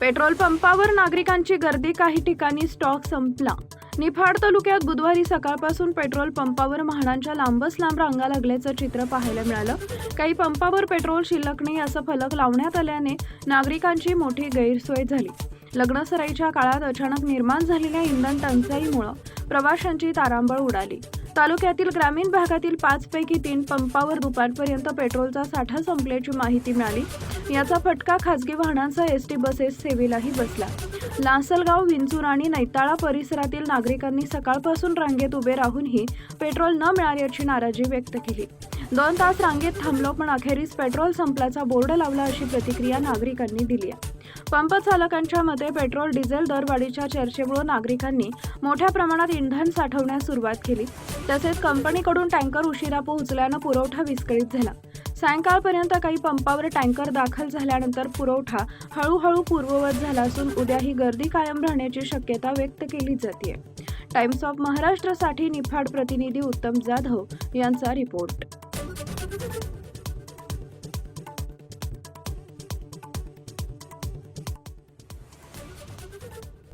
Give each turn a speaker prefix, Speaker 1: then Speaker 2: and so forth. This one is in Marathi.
Speaker 1: पेट्रोल पंपावर नागरिकांची गर्दी, काही ठिकाणी स्टॉक संपला। निफाड तालुक्यात बुधवारी सकाळपासून पेट्रोल पंपावर वाहनांच्या लांबच लांब रांगा लागल्याचं चित्र पाहायला मिळालं। काही पंपावर पेट्रोल शिल्लक नाही असं फलक लावण्यात आल्याने नागरिकांची मोठी गैरसोय झाली। लग्नसराईच्या काळात अचानक निर्माण झालेल्या इंधन टंचाईमुळे प्रवाशांची तारांबळ उडाली। तालुक्यातील ग्रामीण भागातील 5 पैकी 3 पंपावर दुपारपर्यंत पेट्रोलचा साठा संपल्याची माहिती मिळाली। याचा फटका खासगी वाहनांसह एसटी बसेस सेवेलाही बसला। लासलगाव, विंचूर आणि नैताळा परिसरातील नागरिकांनी सकाळपासून रांगेत उभे राहूनही पेट्रोल न मिळाल्याची नाराजी व्यक्त केली। 2 तास रांगेत थांबलो पण अखेरीस पेट्रोल संपल्याचा बोर्ड लावला अशी प्रतिक्रिया नागरिकांनी दिली आहे। पंप चालकांच्या मते पेट्रोल डिझेल दरवाढीच्या चर्चेमुळे नागरिकांनी मोठ्या प्रमाणात इंधन साठवण्यास सुरुवात केली। तसेच कंपनीकडून टँकर उशिरा पोहोचल्याने पुरवठा विस्कळीत झाला। सायंकाळपर्यंत काही पंपावर टँकर दाखल झाल्यानंतर पुरवठा हळूहळू पूर्ववत झाला असून उद्याही गर्दी कायम राहण्याची शक्यता व्यक्त केली जाते। टाइम्स ऑफ महाराष्ट्रसाठी निफाड प्रतिनिधी उत्तम जाधव यांचा रिपोर्ट।